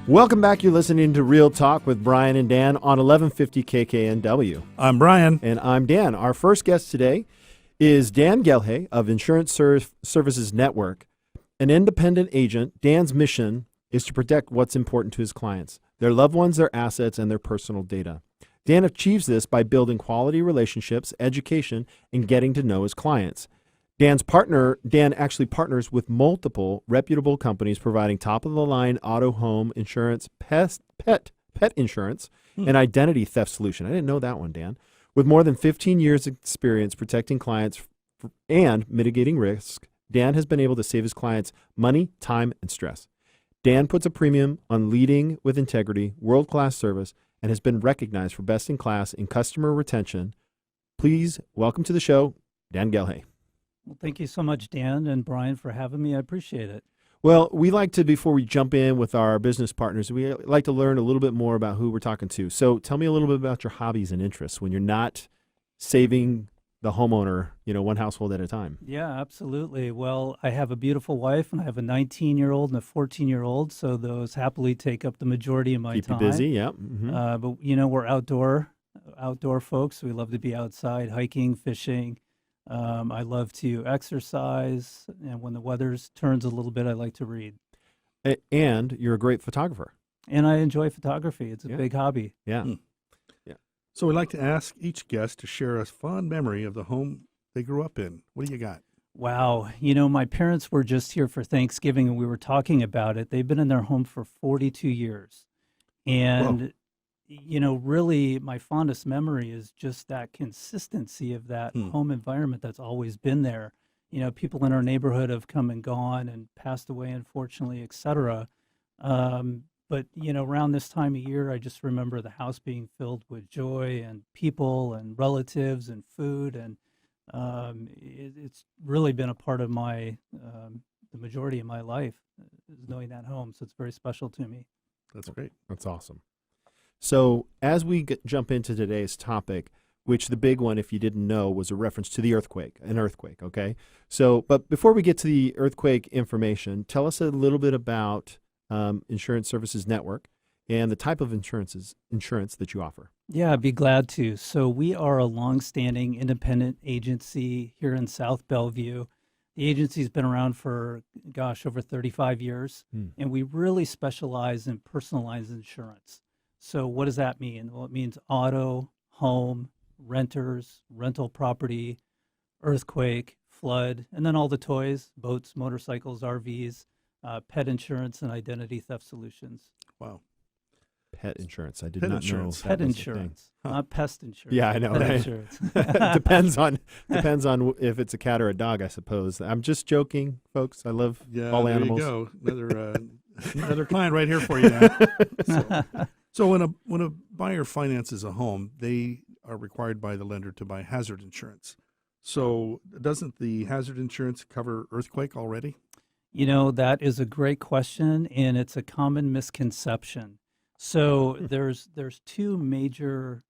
Welcome back. You're listening to Real Talk with Brian and Dan on 1150 KKNW. I'm Brian. And I'm Dan. Our first guest today is Dan Gelhaye of Insurance Services Network. An independent agent, Dan's mission is to protect what's important to his clients, their loved ones, their assets, and their personal data. Dan achieves this by building quality relationships, education, and getting to know his clients. Dan actually partners with multiple reputable companies providing top-of-the-line auto, home insurance, pet insurance, and identity theft solution. I didn't know that one, Dan. With more than 15 years' experience protecting clients and mitigating risk, Dan has been able to save his clients money, time, and stress. Dan puts a premium on leading with integrity, world-class service, and has been recognized for best-in-class in customer retention. Please welcome to the show, Dan Gelhaye. Well, thank you so much, Dan and Brian, for having me. I appreciate it. Well, we like to, before we jump in with our business partners, we like to learn a little bit more about who we're talking to. So tell me a little bit about your hobbies and interests when you're not saving the homeowner, one household at a time. Yeah, absolutely. Well, I have a beautiful wife, and I have a 19-year-old and a 14-year-old, so those happily take up the majority of my time. Keep you busy, yeah. Mm-hmm. But, we're outdoor folks. We love to be outside, hiking, fishing. I love to exercise, and when the weather turns a little bit, I like to read. And you're a great photographer. And I enjoy photography. It's a big hobby. Yeah. Yeah. So we'd like to ask each guest to share a fond memory of the home they grew up in. What do you got? Wow. My parents were just here for Thanksgiving, and we were talking about it. They've been in their home for 42 years. And Whoa. Really my fondest memory is just that consistency of that home environment that's always been there. People in our neighborhood have come and gone and passed away, unfortunately, et cetera. But, around this time of year, I just remember the house being filled with joy and people and relatives and food. And it's really been a part of the majority of my life, is knowing that home. So it's very special to me. That's great. That's awesome. So as we jump into today's topic, which the big one, if you didn't know, was a reference to the earthquake, okay? So, but before we get to the earthquake information, tell us a little bit about Insurance Services Network and the type of insurance that you offer. Yeah, I'd be glad to. So we are a longstanding independent agency here in South Bellevue. The agency's been around for, over 35 years, and we really specialize in personalized insurance. So what does that mean? Well, it means auto, home, renters, rental property, earthquake, flood, and then all the toys, boats, motorcycles, RVs, pet insurance, and identity theft solutions. Wow. Pet insurance. I did Pet not insurance. know. Pet insurance, not pest insurance. Yeah, I know. Pet Right? insurance. depends on if it's a cat or a dog, I suppose. I'm just joking, folks. I love all animals. There you go. Another client right here for you now. So when a buyer finances a home, they are required by the lender to buy hazard insurance. So doesn't the hazard insurance cover earthquake already? That is a great question, and it's a common misconception. So there's two major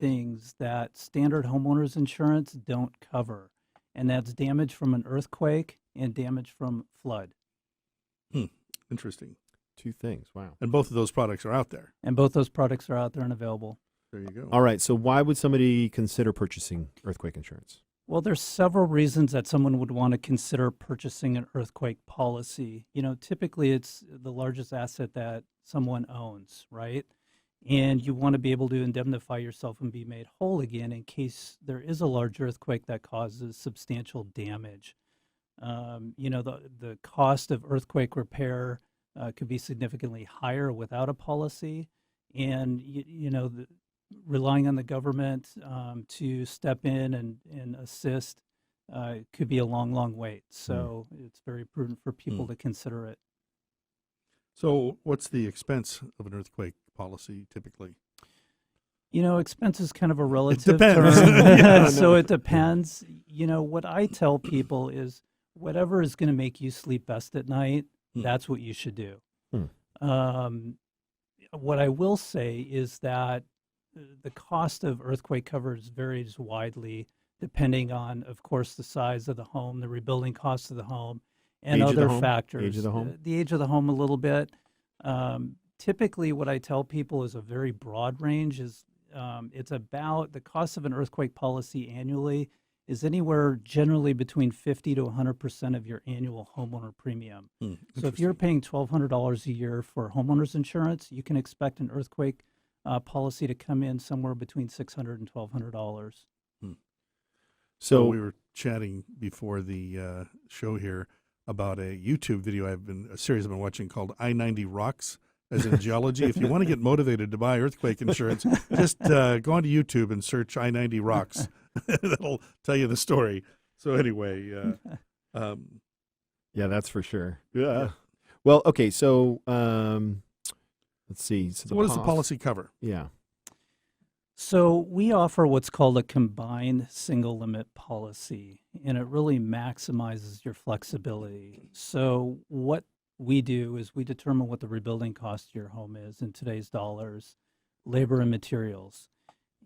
things that standard homeowners insurance don't cover, and that's damage from an earthquake and damage from flood. Interesting. Two things. Wow. And both of those products are out there. And both those products are out there and available. There you go. All right. So why would somebody consider purchasing earthquake insurance? Well, there's several reasons that someone would want to consider purchasing an earthquake policy. Typically it's the largest asset that someone owns, right? And you want to be able to indemnify yourself and be made whole again in case there is a large earthquake that causes substantial damage. The cost of earthquake repair could be significantly higher without a policy, and relying on the government to step in and assist could be a long wait. So it's very prudent for people to consider it. So what's the expense of an earthquake policy typically? Expense is kind of a relative depends. term. So it depends. What I tell people is whatever is going to make you sleep best at night, that's what you should do. What I will say is that the cost of earthquake coverage varies widely depending on, of course, the size of the home, the rebuilding cost of the home, and other factors. Age of the home? The age of the home a little bit. typically what I tell people is a very broad range. Is It's about the cost of an earthquake policy annually is anywhere generally between 50 to 100% of your annual homeowner premium. So if you're paying $1,200 a year for homeowners insurance, you can expect an earthquake policy to come in somewhere between $600 and $1,200. So we were chatting before the show here about a YouTube video a series I've been watching called I-90 Rocks, as in geology. If you want to get motivated to buy earthquake insurance, just go onto YouTube and search I-90 Rocks. That'll tell you the story. So anyway, yeah, that's for sure. Yeah. Well, okay. So let's see. So what does the policy cover? Yeah. So we offer what's called a combined single limit policy, and it really maximizes your flexibility. So what we do is we determine what the rebuilding cost of your home is in today's dollars, labor and materials.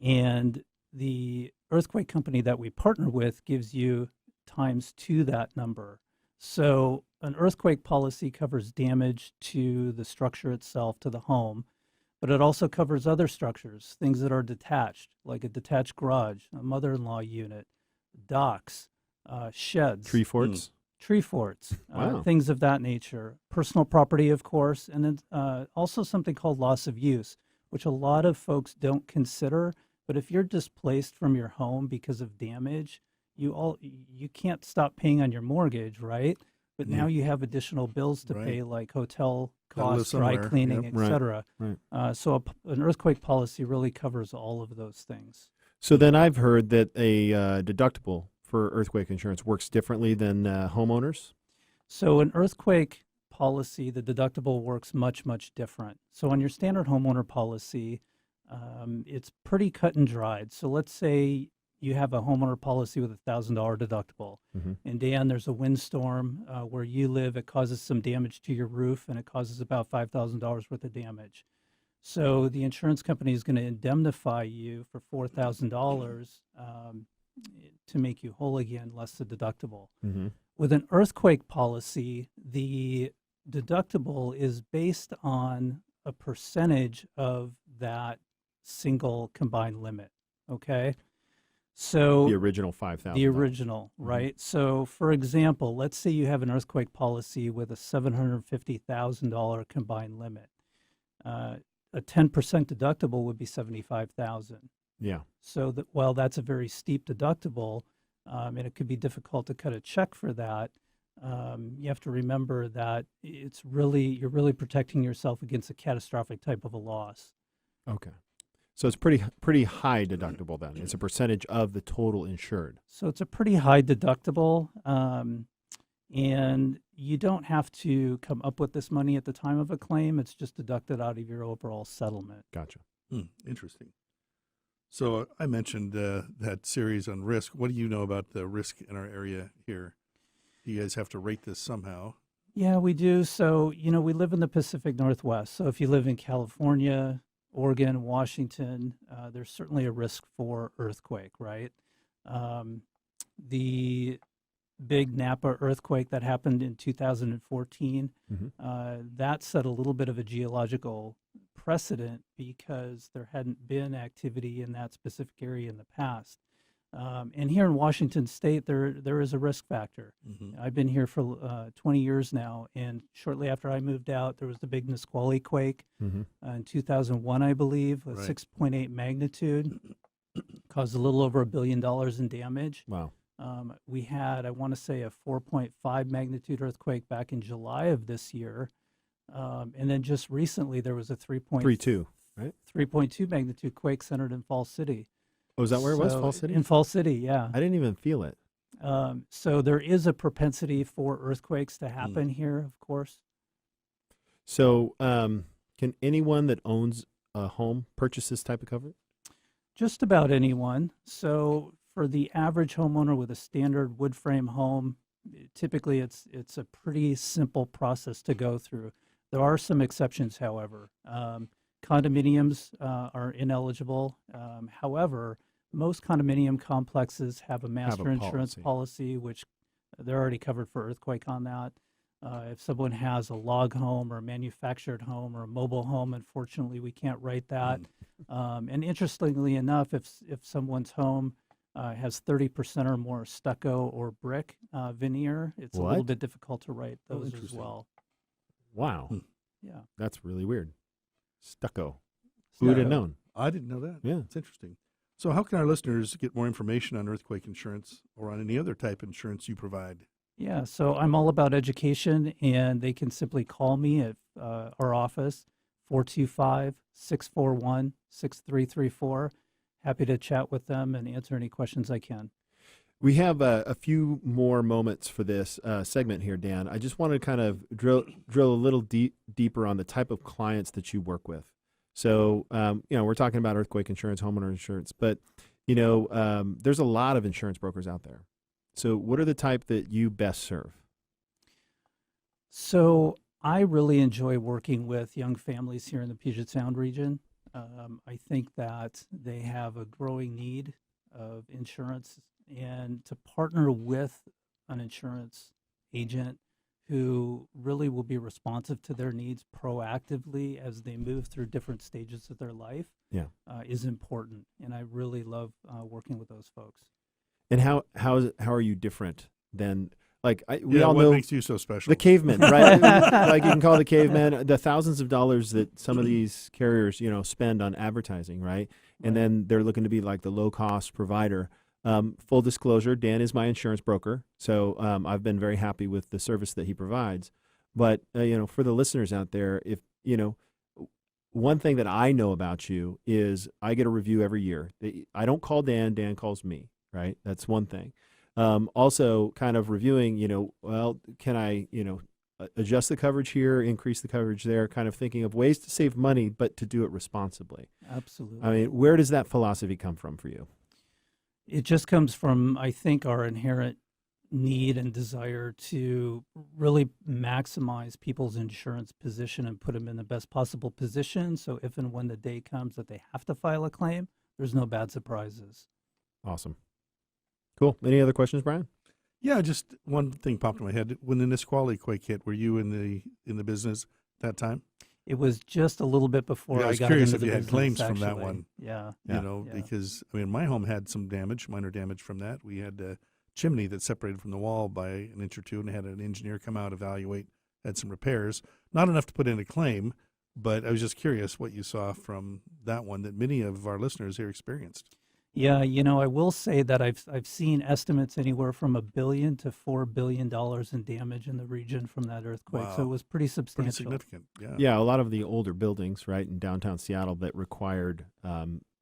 And the earthquake company that we partner with gives you times to that number. So an earthquake policy covers damage to the structure itself, to the home, but it also covers other structures, things that are detached, like a detached garage, a mother-in-law unit, docks, sheds. Tree forts? Tree forts, Wow. things of that nature. Personal property, of course, and then also something called loss of use, which a lot of folks don't consider. But if you're displaced from your home because of damage, you can't stop paying on your mortgage, right? But now you have additional bills to pay, like hotel costs, dry cleaning, Yep. etc. Right. So an earthquake policy really covers all of those things. So then I've heard that a deductible for earthquake insurance works differently than homeowners. So an earthquake policy, the deductible works much, much different. So on your standard homeowner policy, it's pretty cut and dried. So let's say you have a homeowner policy with $1,000 deductible. And Dan, there's a windstorm where you live. It causes some damage to your roof, and it causes about $5,000 worth of damage. So the insurance company is going to indemnify you for $4,000 to make you whole again, less the deductible. With an earthquake policy, the deductible is based on a percentage of that single combined limit. Okay. So The original $5,000. the original, right? So for example, let's say you have an earthquake policy with a $750,000 combined limit. A 10% deductible would be $75,000. Yeah. So that while that's a very steep deductible, and it could be difficult to cut a check for that, you have to remember that you're really protecting yourself against a catastrophic type of a loss. Okay. So it's pretty high deductible then. It's a percentage of the total insured. So it's a pretty high deductible, and you don't have to come up with this money at the time of a claim. It's just deducted out of your overall settlement. Gotcha. Interesting. So I mentioned that series on risk. What do you know about the risk in our area here? Do you guys have to rate this somehow? Yeah, we do. So, we live in the Pacific Northwest. So if you live in California, Oregon, Washington, there's certainly a risk for earthquake, right? The big Napa earthquake that happened in 2014, that set a little bit of a geological precedent because there hadn't been activity in that specific area in the past. And here in Washington State, there is a risk factor. I've been here for 20 years now, and shortly after I moved out, there was the big Nisqually Quake in 2001, I believe, with 6.8 magnitude, caused a little over $1 billion in damage. Wow. We had, I want to say, a 4.5 magnitude earthquake back in July of this year. And then just recently, there was a 3.2, right? 3.2 magnitude quake centered in Falls City. Oh, is that where it was? So, Falls City? In Falls City, yeah. I didn't even feel it. So there is a propensity for earthquakes to happen here, of course. So can anyone that owns a home purchase this type of cover? Just about anyone. So for the average homeowner with a standard wood frame home, typically it's a pretty simple process to go through. There are some exceptions, however. Condominiums are ineligible. However, most condominium complexes have a master insurance policy, which they're already covered for earthquake on that. If someone has a log home or a manufactured home or a mobile home, unfortunately, we can't write that. And interestingly enough, if someone's home has 30% or more stucco or brick veneer, it's a little What? bit difficult to write Oh, those as interesting. well. Wow. Yeah. That's really weird. Stucco. Who would have Yeah. known? I didn't know that. Yeah. It's interesting. So how can our listeners get more information on earthquake insurance or on any other type of insurance you provide? Yeah, so I'm all about education, and they can simply call me at our office, 425-641-6334. Happy to chat with them and answer any questions I can. We have a few more moments for this segment here, Dan. I just want to kind of drill a little deeper on the type of clients that you work with. So, we're talking about earthquake insurance, homeowner insurance, but, there's a lot of insurance brokers out there. So what are the type that you best serve? So I really enjoy working with young families here in the Puget Sound region. I think that they have a growing need of insurance, and to partner with an insurance agent who really will be responsive to their needs proactively as they move through different stages of their life is important. And I really love working with those folks. And how are you different than we Yeah, all what know makes you so special? the caveman, right? Like you can call the caveman the thousands of dollars that some of these carriers, spend on advertising, right? And then they're looking to be like the low cost provider. Full disclosure, Dan is my insurance broker, so I've been very happy with the service that he provides. But for the listeners out there, if one thing that I know about you is I get a review every year. I don't call Dan; Dan calls me. Right, that's one thing. Also, kind of reviewing. Can I adjust the coverage here, increase the coverage there? Kind of thinking of ways to save money, but to do it responsibly. Absolutely. I mean, where does that philosophy come from for you? It just comes from, I think, our inherent need and desire to really maximize people's insurance position and put them in the best possible position. So if and when the day comes that they have to file a claim, there's no bad surprises. Awesome. Cool. Any other questions, Brian? Yeah, just one thing popped in my head. When the Nisqually Quake hit, were you in the business that time? It was just a little bit before Yeah, I was got curious into if the you had business, claims from that actually. one. Yeah. Yeah. Because my home had some damage, minor damage from that. We had a chimney that separated from the wall by an inch or two, and had an engineer come out, evaluate, had some repairs. Not enough to put in a claim, but I was just curious what you saw from that one that many of our listeners here experienced. Yeah, I will say that I've seen estimates anywhere from $1 billion to $4 billion in damage in the region from that earthquake. So Wow. it was pretty substantial. Pretty significant. Yeah. Yeah, a lot of the older buildings, right, in downtown Seattle that required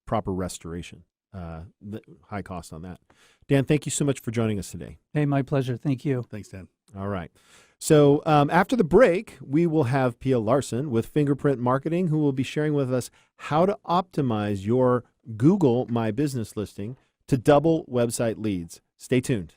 proper restoration. High cost on that. Dan, thank you so much for joining us today. Hey, my pleasure. Thank you. Thanks, Dan. All right. So after the break, we will have Pia Larson with Fingerprint Marketing, who will be sharing with us how to optimize your Google My Business listing to double website leads. Stay tuned.